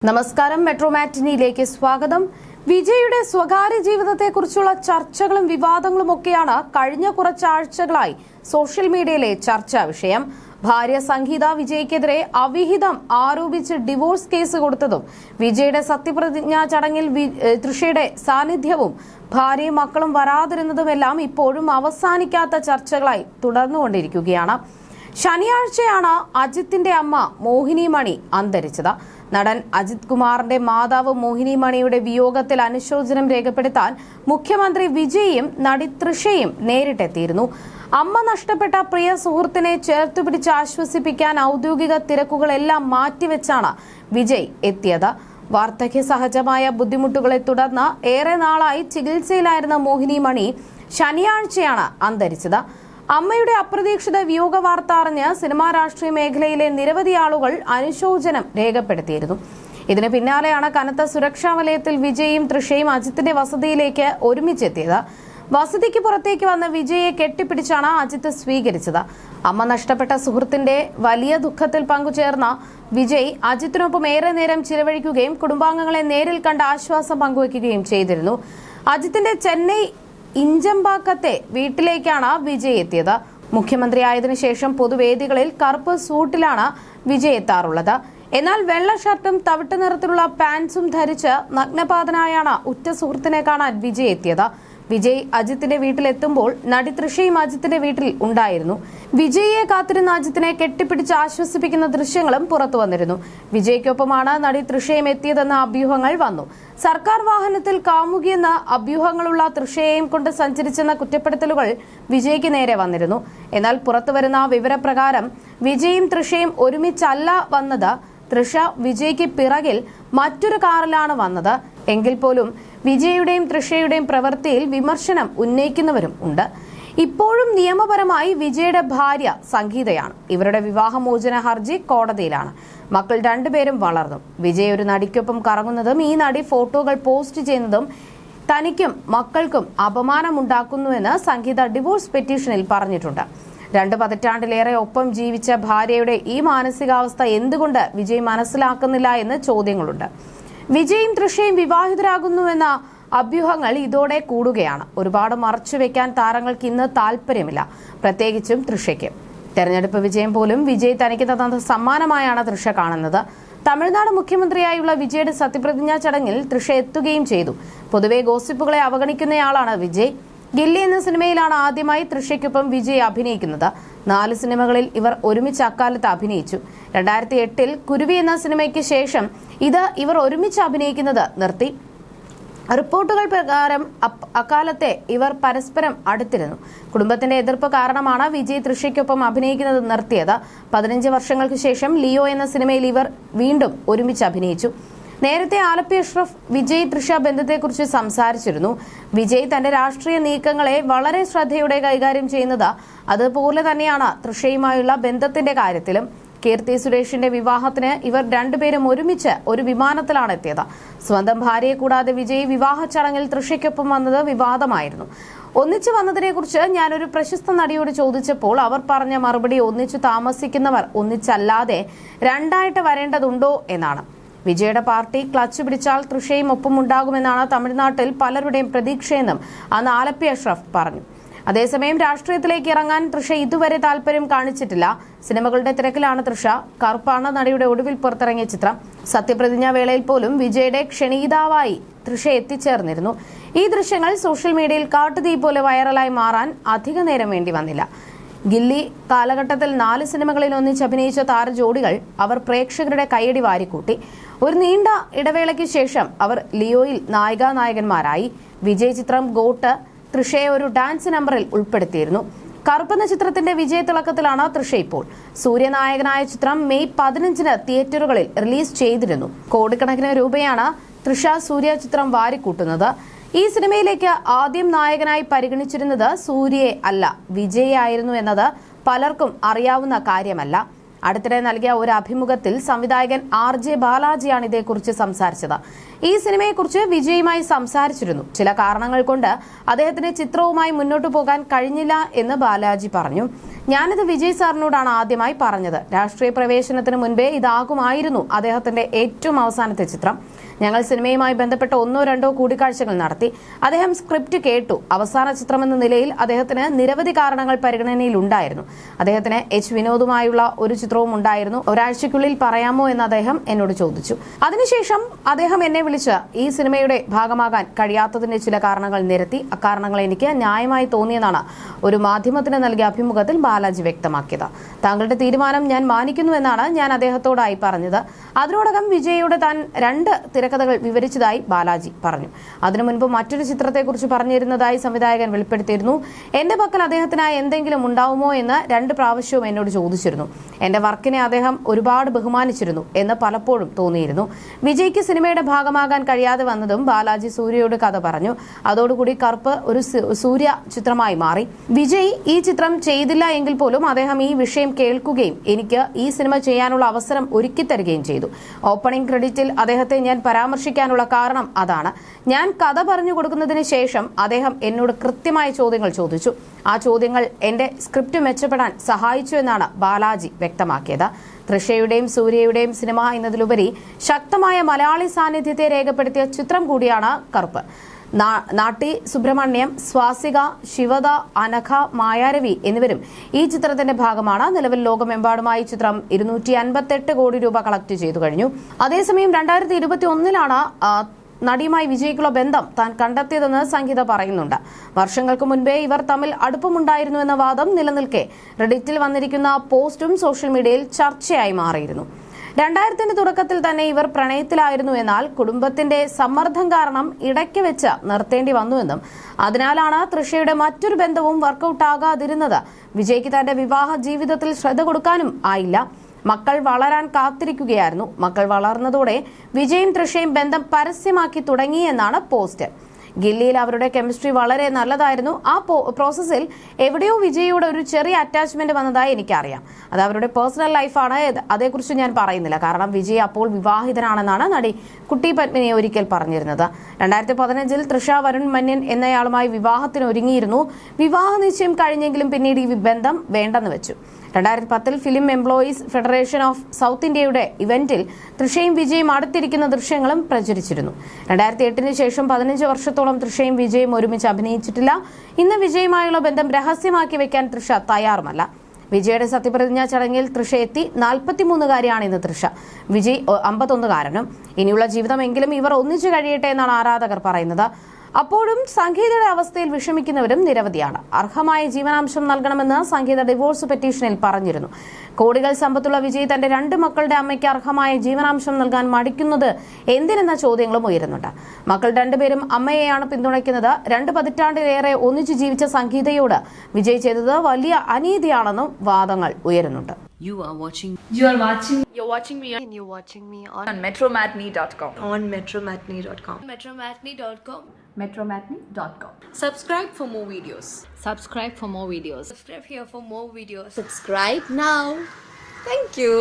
നമസ്കാരം. മെട്രോ മാറ്റിനിയിലേക്ക് സ്വാഗതം. വിജയുടെ സ്വകാര്യ ജീവിതത്തെക്കുറിച്ചുള്ള ചർച്ചകളും വിവാദങ്ങളും ഒക്കെയാണ് കഴിഞ്ഞ കുറച്ചാഴ്ചകളായി സോഷ്യൽ മീഡിയയിലെ ചർച്ചാ വിഷയം. ഭാര്യ സംഗീത വിജയ്ക്കെതിരെ അവിഹിതം ആരോപിച്ച് ഡിവോഴ്സ് കേസ് കൊടുത്തതും വിജയുടെ സത്യപ്രതിജ്ഞാ ചടങ്ങിൽ തൃഷയുടെ സാന്നിധ്യവും ഭാര്യയും മക്കളും വരാതിരുന്നതുമെല്ലാം ഇപ്പോഴും അവസാനിക്കാത്ത ചർച്ചകളായി തുടർന്നുകൊണ്ടിരിക്കുകയാണ്. ശനിയാഴ്ചയാണ് അജിത്തിന്റെ അമ്മ മോഹിനി മണി അന്തരിച്ചത്. നടൻ അജിത് കുമാറിന്റെ മാതാവ് മോഹിനി മണിയുടെ വിയോഗത്തിൽ അനുശോചനം രേഖപ്പെടുത്താൻ മുഖ്യമന്ത്രി വിജയും നടി തൃഷയും നേരിട്ടെത്തിയിരുന്നു. അമ്മ നഷ്ടപ്പെട്ട പ്രിയ സുഹൃത്തിനെ ചേർത്തുപിടിച്ച് ആശ്വസിപ്പിക്കാൻ ഔദ്യോഗിക തിരക്കുകളെല്ലാം മാറ്റിവെച്ചാണ് വിജയ് എത്തിയത്. വാർദ്ധക്യ സഹജമായ ബുദ്ധിമുട്ടുകളെ തുടർന്ന് ഏറെ നാളായി ചികിത്സയിലായിരുന്ന മോഹിനി മണി ശനിയാഴ്ചയാണ് അന്തരിച്ചത്. അമ്മയുടെ അപ്രതീക്ഷിത വിയോഗ വാർത്ത അറിഞ്ഞ് സിനിമാ രാഷ്ട്രീയ മേഖലയിലെ നിരവധി ആളുകൾ അനുശോചനം രേഖപ്പെടുത്തിയിരുന്നു. ഇതിന് പിന്നാലെയാണ് കനത്ത സുരക്ഷാ വലയത്തിൽ വിജയും തൃഷയും അജിത്തിന്റെ വസതിയിലേക്ക് ഒരുമിച്ചെത്തിയത്. വസതിക്ക് പുറത്തേക്ക് വന്ന വിജയെ കെട്ടിപ്പിടിച്ചാണ് അജിത്ത് സ്വീകരിച്ചത്. അമ്മ നഷ്ടപ്പെട്ട സുഹൃത്തിന്റെ വലിയ ദുഃഖത്തിൽ പങ്കുചേർന്ന വിജയ് അജിത്തിനൊപ്പം ഏറെ നേരം ചിലവഴിക്കുകയും കുടുംബാംഗങ്ങളെ നേരിൽ കണ്ട് ആശ്വാസം പങ്കുവയ്ക്കുകയും ചെയ്തിരുന്നു. അജിത്തിന്റെ ചെന്നൈ ഇഞ്ചമ്പാക്കത്തെ വീട്ടിലേക്കാണ് വിജയ് എത്തിയത്. മുഖ്യമന്ത്രിയായതിനു ശേഷം പൊതുവേദികളിൽ കറുപ്പ് സൂട്ടിലാണ് വിജയ് എത്താറുള്ളത്. എന്നാൽ വെള്ള ഷർട്ടും തവിട്ട് നിറത്തിലുള്ള പാൻസും ധരിച്ച് നഗ്നപാതനായാണ് ഉറ്റ സുഹൃത്തിനെ കാണാൻ വിജയ് എത്തിയത്. വിജയ് അജിത്തിന്റെ വീട്ടിലെത്തുമ്പോൾ നടി തൃഷയും അജിത്തിന്റെ വീട്ടിൽ ഉണ്ടായിരുന്നു. വിജയിയെ കാത്തിരുന്ന അജിത്തിനെ കെട്ടിപ്പിടിച്ച് ആശ്വസിപ്പിക്കുന്ന ദൃശ്യങ്ങളും പുറത്തു വന്നിരുന്നു. വിജയ്ക്കൊപ്പമാണ് നടി തൃഷയും എത്തിയതെന്ന അഭ്യൂഹങ്ങൾ വന്നു. സർക്കാർ വാഹനത്തിൽ കാമുകിയെന്ന അഭ്യൂഹങ്ങളുള്ള തൃഷയെയും കൊണ്ട് സഞ്ചരിച്ചെന്ന കുറ്റപ്പെടുത്തലുകൾ വിജയ്ക്ക് നേരെ വന്നിരുന്നു. എന്നാൽ പുറത്തുവരുന്ന വിവരപ്രകാരം വിജയും തൃഷയും ഒരുമിച്ചല്ല വന്നത്. തൃഷ വിജയ്ക്ക് പിറകിൽ മറ്റൊരു കാറിലാണ് വന്നത്. എങ്കിൽ പോലും വിജയുടെയും തൃഷയുടെയും പ്രവൃത്തിയിൽ വിമർശനം ഉന്നയിക്കുന്നവരും ഉണ്ട്. ഇപ്പോഴും നിയമപരമായി വിജയുടെ ഭാര്യ സംഗീതയാണ്. ഇവരുടെ വിവാഹമോചന ഹർജി കോടതിയിലാണ്. മക്കൾ രണ്ടുപേരും വളർന്നു. വിജയ് ഒരു നടിക്കൊപ്പം കറങ്ങുന്നതും ഈ നടി ഫോട്ടോകൾ പോസ്റ്റ് ചെയ്യുന്നതും തനിക്കും മക്കൾക്കും അപമാനമുണ്ടാക്കുന്നുവെന്ന് സംഗീത ഡിവോഴ്സ് പെറ്റീഷനിൽ പറഞ്ഞിട്ടുണ്ട്. 2 പതിറ്റാണ്ടിലേറെ ഒപ്പം ജീവിച്ച ഭാര്യയുടെ ഈ മാനസികാവസ്ഥ എന്തുകൊണ്ട് വിജയ് മനസ്സിലാക്കുന്നില്ല എന്ന് ചോദ്യങ്ങളുണ്ട്. വിജയും തൃഷയും വിവാഹിതരാകുന്നുവെന്ന അഭ്യൂഹങ്ങൾ ഇതോടെ കൂടുകയാണ്. ഒരുപാട് മറച്ചുവെക്കാൻ താരങ്ങൾക്ക് ഇന്ന് താല്പര്യമില്ല, പ്രത്യേകിച്ചും തൃഷയ്ക്ക്. തെരഞ്ഞെടുപ്പ് വിജയം പോലും വിജയ് തനിക്ക് തന്ന സമ്മാനമായാണ് തൃഷ കാണുന്നത്. തമിഴ്നാട് മുഖ്യമന്ത്രിയായുള്ള വിജയുടെ സത്യപ്രതിജ്ഞാ ചടങ്ങിൽ തൃഷ എത്തുകയും ചെയ്തു. പൊതുവെ ഗോസിപ്പുകളെ അവഗണിക്കുന്നയാളാണ് വിജയ്. ഗില്ലി എന്ന സിനിമയിലാണ് ആദ്യമായി തൃഷയ്ക്കൊപ്പം വിജയ് അഭിനയിക്കുന്നത്. 4 സിനിമകളിൽ ഇവർ ഒരുമിച്ച് അക്കാലത്ത് അഭിനയിച്ചു. 2008 കുരുവി എന്ന സിനിമയ്ക്ക് ശേഷം ഇവർ ഒരുമിച്ച് അഭിനയിക്കുന്നത് നിർത്തി. റിപ്പോർട്ടുകൾ പ്രകാരം അക്കാലത്തെ ഇവർ പരസ്പരം അടുത്തിരുന്നു. കുടുംബത്തിന്റെ എതിർപ്പ് കാരണമാണ് വിജയ് തൃഷയ്ക്കൊപ്പം അഭിനയിക്കുന്നത് നിർത്തിയത്. 15 വർഷങ്ങൾക്ക് ശേഷം ലിയോ എന്ന സിനിമയിൽ ഇവർ വീണ്ടും ഒരുമിച്ച് അഭിനയിച്ചു. നേരത്തെ ആലപ്പി അഷ്റഫ് വിജയ് തൃഷ ബന്ധത്തെക്കുറിച്ച് സംസാരിച്ചിരുന്നു. വിജയ് തന്റെ രാഷ്ട്രീയ നീക്കങ്ങളെ വളരെ ശ്രദ്ധയോടെ കൈകാര്യം ചെയ്യുന്നത് അതുപോലെ തന്നെയാണ് തൃഷയുമായുള്ള ബന്ധത്തിന്റെ കാര്യത്തിലും. കീർത്തി സുരേഷിന്റെ വിവാഹത്തിന് ഇവർ രണ്ടുപേരും ഒരുമിച്ച് ഒരു വിമാനത്തിലാണ് എത്തിയത്. സ്വന്തം ഭാര്യയെ കൂടാതെ വിജയ് വിവാഹ ചടങ്ങിൽ തൃഷയ്ക്കൊപ്പം വന്നത് വിവാദമായിരുന്നു. ഒന്നിച്ചു വന്നതിനെക്കുറിച്ച് ഞാനൊരു പ്രശസ്ത നടിയോട് ചോദിച്ചപ്പോൾ അവർ പറഞ്ഞ മറുപടി ഒന്നിച്ചു താമസിക്കുന്നവർ ഒന്നിച്ചല്ലാതെ രണ്ടായിട്ട് വരേണ്ടതുണ്ടോ എന്നാണ്. വിജയുടെ പാർട്ടി ക്ലച്ച് പിടിച്ചാൽ തൃഷയും ഒപ്പമുണ്ടാകുമെന്നാണ് തമിഴ്നാട്ടിൽ പലരുടെയും പ്രതീക്ഷയെന്നും അന്ന് ആലപ്പി അഷ്റഫ് പറഞ്ഞു. അതേസമയം രാഷ്ട്രീയത്തിലേക്ക് ഇറങ്ങാൻ തൃഷ ഇതുവരെ താല്പര്യം കാണിച്ചിട്ടില്ല. സിനിമകളുടെ തിരക്കിലാണ് തൃഷ. കറുപ്പാണ് നടിയുടെ ഒടുവിൽ പുറത്തിറങ്ങിയ ചിത്രം. സത്യപ്രതിജ്ഞാ വേളയിൽ പോലും വിജയുടെ ക്ഷണിതാവായി തൃഷ എത്തിച്ചേർന്നിരുന്നു. ഈ ദൃശ്യങ്ങൾ സോഷ്യൽ മീഡിയയിൽ കാട്ടുതീ പോലെ വൈറലായി മാറാൻ അധിക നേരം വേണ്ടി വന്നില്ല. ഗില്ലി കാലഘട്ടത്തിൽ 4 സിനിമകളിൽ ഒന്നിച്ച് അഭിനയിച്ച താരജോഡികൾ അവർ പ്രേക്ഷകരുടെ കയ്യടി വാരിക്കൂട്ടി. ഒരു നീണ്ട ഇടവേളയ്ക്ക് ശേഷം അവർ ലിയോയിൽ നായികാനായകന്മാരായി. വിജയ് ചിത്രം ഗോട്ട് തൃഷയെ ഒരു ഡാൻസ് നമ്പറിൽ ഉൾപ്പെടുത്തിയിരുന്നു. കറുപ്പെന്ന ചിത്രത്തിന്റെ വിജയത്തിളക്കത്തിലാണ് തൃഷ ഇപ്പോൾ. സൂര്യനായകനായ ചിത്രം മെയ് 15 തിയേറ്ററുകളിൽ റിലീസ് ചെയ്തിരുന്നു. കോടിക്കണക്കിന് രൂപയാണ് തൃഷ സൂര്യ ചിത്രം വാരിക്കൂട്ടുന്നത്. ഈ സിനിമയിലേക്ക് ആദ്യം നായകനായി പരിഗണിച്ചിരുന്നത് സൂര്യയെ അല്ല, വിജയ് ആയിരുന്നു എന്നത് പലർക്കും അറിയാവുന്ന കാര്യമല്ല. അടുത്തിടെ നൽകിയ ഒരു അഭിമുഖത്തിൽ സംവിധായകൻ RJ ബാലാജിയാണ് ഇതേക്കുറിച്ച് സംസാരിച്ചത്. ഈ സിനിമയെക്കുറിച്ച് വിജയുമായി സംസാരിച്ചിരുന്നു. ചില കാരണങ്ങൾ കൊണ്ട് അദ്ദേഹത്തിന് ചിത്രവുമായി മുന്നോട്ടു പോകാൻ കഴിഞ്ഞില്ല എന്ന് ബാലാജി പറഞ്ഞു. ഞാനിത് വിജയ് സാറിനോടാണ് ആദ്യമായി പറഞ്ഞത്. രാഷ്ട്രീയ പ്രവേശനത്തിന് മുൻപേ ഇതാകുമായിരുന്നു അദ്ദേഹത്തിന്റെ ഏറ്റവും അവസാനത്തെ ചിത്രം. ഞങ്ങൾ സിനിമയുമായി ബന്ധപ്പെട്ട 1-2 കൂടിക്കാഴ്ചകൾ നടത്തി. അദ്ദേഹം സ്ക്രിപ്റ്റ് കേട്ടു. അവസാന ചിത്രമെന്ന നിലയിൽ അദ്ദേഹത്തിന് നിരവധി കാരണങ്ങൾ പരിഗണനയിലുണ്ടായിരുന്നു. അദ്ദേഹത്തിന് എച്ച് വിനോദുമായുള്ള ഒരു ചിത്രവും ഉണ്ടായിരുന്നു. ഒരാഴ്ചയ്ക്കുള്ളിൽ പറയാമോ എന്ന് അദ്ദേഹം എന്നോട് ചോദിച്ചു. അതിനുശേഷം അദ്ദേഹം എന്നെ വിളിച്ച് ഈ സിനിമയുടെ ഭാഗമാകാൻ കഴിയാത്തതിന്റെ ചില കാരണങ്ങൾ നിരത്തി. അക്കാരണങ്ങൾ എനിക്ക് ന്യായമായി തോന്നിയെന്നാണ് ഒരു മാധ്യമത്തിന് നൽകിയ അഭിമുഖത്തിൽ ബാലാജി വ്യക്തമാക്കിയത്. താങ്കളുടെ തീരുമാനം ഞാൻ മാനിക്കുന്നുവെന്നാണ് ഞാൻ അദ്ദേഹത്തോടായി പറഞ്ഞത്. അതിനോടകം വിജയുടെ താൻ 2 തിരക്കഥകൾ വിവരിച്ചതായി ബാലാജി പറഞ്ഞു. അതിനു മുൻപ് മറ്റൊരു ചിത്രത്തെക്കുറിച്ച് പറഞ്ഞിരുന്നതായി സംവിധായകൻ വെളിപ്പെടുത്തിയിരുന്നു. എന്റെ പക്കൽ അദ്ദേഹത്തിനായി എന്തെങ്കിലും ഉണ്ടാവുമോ എന്ന് 2 പ്രാവശ്യവും എന്നോട് ചോദിച്ചിരുന്നു. എന്റെ വർക്കിനെ അദ്ദേഹം ഒരുപാട് ബഹുമാനിച്ചിരുന്നു എന്ന് പലപ്പോഴും തോന്നിയിരുന്നു. വിജയ്ക്ക് സിനിമയുടെ ഭാഗമാകാൻ കഴിയാതെ വന്നതും ബാലാജി സൂര്യയോട് കഥ പറഞ്ഞു. അതോടുകൂടി കറുപ്പ് ഒരു സൂര്യ ചിത്രമായി മാറി. വിജയ് ഈ ചിത്രം ചെയ്തില്ല എങ്കിൽ പോലും അദ്ദേഹം ഈ വിഷയം കേൾക്കുകയും എനിക്ക് ഈ സിനിമ ചെയ്യാനുള്ള അവസരം ഒരുക്കി തരികയും ചെയ്തു. ഓപ്പണിംഗ് ക്രെഡിറ്റിൽ അദ്ദേഹത്തെ ഞാൻ പരാമർശിക്കാനുള്ള കാരണം അതാണ്. ഞാൻ കഥ പറഞ്ഞു കൊടുക്കുന്നതിന് ശേഷം അദ്ദേഹം എന്നോട് കൃത്യമായ ചോദ്യങ്ങൾ ചോദിച്ചു. ആ ചോദ്യങ്ങൾ എന്റെ സ്ക്രിപ്റ്റ് മെച്ചപ്പെടാൻ സഹായിച്ചു എന്നാണ് ബാലാജി വ്യക്തമാക്കിയത്. തൃഷയുടെയും സൂര്യയുടെയും സിനിമ എന്നതിലുപരി ശക്തമായ മലയാളി സാന്നിധ്യത്തെ രേഖപ്പെടുത്തിയ ചിത്രം കൂടിയാണ് കറുപ്പ്. നാട്ടി സുബ്രഹ്മണ്യം, സ്വാസിക, ശിവദ, അനഘ, മായാരവി എന്നിവരും ഈ ചിത്രത്തിന്റെ ഭാഗമാണ്. നിലവിൽ ലോകമെമ്പാടുമായി ചിത്രം 258 കോടി രൂപ കളക്ട് ചെയ്തു കഴിഞ്ഞു. അതേസമയം 2021 നടിയുമായി വിജയ്ക്കുള്ള ബന്ധം താൻ കണ്ടെത്തിയതെന്ന് സംഗീത പറയുന്നുണ്ട്. വർഷങ്ങൾക്ക് മുൻപേ ഇവർ തമ്മിൽ അടുപ്പമുണ്ടായിരുന്നുവെന്ന വാദം നിലനിൽക്കെ റെഡിറ്റിൽ വന്നിരിക്കുന്ന പോസ്റ്റും സോഷ്യൽ മീഡിയയിൽ ചർച്ചയായി മാറിയിരുന്നു. 2000 തുടക്കത്തിൽ തന്നെ ഇവർ പ്രണയത്തിലായിരുന്നു. എന്നാൽ കുടുംബത്തിന്റെ സമ്മർദ്ദം കാരണം ഇടയ്ക്ക് വെച്ച് നിർത്തേണ്ടി വന്നുവെന്നും അതിനാലാണ് തൃഷയുടെ മറ്റൊരു ബന്ധവും വർക്കൌട്ട് ആകാതിരുന്നത്. വിജയ്ക്ക് തന്റെ വിവാഹ ജീവിതത്തിൽ ശ്രദ്ധ കൊടുക്കാനും ആയില്ല. മക്കൾ വളരാൻ കാത്തിരിക്കുകയായിരുന്നു. മക്കൾ വളർന്നതോടെ വിജയും തൃഷയും ബന്ധം പരസ്യമാക്കി തുടങ്ങി എന്നാണ് പോസ്റ്റ്. ഗില്ലിയിൽ അവരുടെ കെമിസ്ട്രി വളരെ നല്ലതായിരുന്നു. ആ പ്രോസസ്സിൽ എവിടെയോ വിജയിയുടെ ഒരു ചെറിയ അറ്റാച്ച്മെന്റ് വന്നതായി എനിക്കറിയാം. അത് അവരുടെ പേഴ്സണൽ ലൈഫാണ്. അതേക്കുറിച്ച് ഞാൻ പറയുന്നില്ല. കാരണം വിജയ് അപ്പോൾ വിവാഹിതനാണെന്നാണ് നടി കുട്ടി പത്മിനി ഒരിക്കൽ പറഞ്ഞിരുന്നത്. 2015 തൃഷ വരുൺ മന്യൻ എന്നയാളുമായി വിവാഹത്തിന് ഒരുങ്ങിയിരുന്നു. വിവാഹ നിശ്ചയം കഴിഞ്ഞെങ്കിലും പിന്നീട് ഈ ബന്ധം വേണ്ടെന്ന് വെച്ചു. 2010 film employees federation of south ഇന്ത്യയുടെ ഇവന്റിൽ തൃഷയും വിജയും അടുത്തിരിക്കുന്ന ദൃശ്യങ്ങളും പ്രചരിച്ചിരുന്നു. 2008 ശേഷം 15 വർഷത്തോളം തൃഷയും വിജയും ഒരുമിച്ച് അഭിനയിച്ചിട്ടില്ല. ഇന്ന് വിജയുമായുള്ള ബന്ധം രഹസ്യമാക്കി വെക്കാൻ തൃഷ തയ്യാറുമല്ല. വിജയുടെ സത്യപ്രതിജ്ഞാ ചടങ്ങിൽ തൃഷ എത്തി. 43-കാരിയാണ് ഇന്ന് തൃഷ. വിജയ് 51-കാരനും. ഇനിയുള്ള ജീവിതമെങ്കിലും ഇവർ ഒന്നിച്ചു കഴിയട്ടെ എന്നാണ് ആരാധകർ പറയുന്നത്. അപ്പോഴും സംഗീതയുടെ അവസ്ഥയിൽ വിഷമിക്കുന്നവരും നിരവധിയാണ്. അർഹമായ ജീവനാംശം നൽകണമെന്ന് സംഗീത ഡിവോഴ്സ് പെറ്റീഷനിൽ പറഞ്ഞിരുന്നു. കോടികൾ സമ്പത്തുള്ള വിജയ് തന്റെ 2 മക്കളുടെ അമ്മയ്ക്ക് അർഹമായ ജീവനാംശം നൽകാൻ മടിക്കുന്നത് എന്തിനെന്ന ചോദ്യങ്ങളും ഉയരുന്നുണ്ട്. മക്കൾ 2 പേരും അമ്മയെയാണ് പിന്തുണയ്ക്കുന്നത്. 2 പതിറ്റാണ്ടിലേറെ ഒന്നിച്ചു ജീവിച്ച സംഗീതയോട് വിജയ് ചെയ്തത് വലിയ അനീതിയാണെന്നും വാദങ്ങൾ ഉയരുന്നുണ്ട്. You're watching me on metromatney.com. on metromatney.com. metromatney.com. Subscribe for more videos. Subscribe for more videos. Subscribe here for more videos. Subscribe now. Thank you.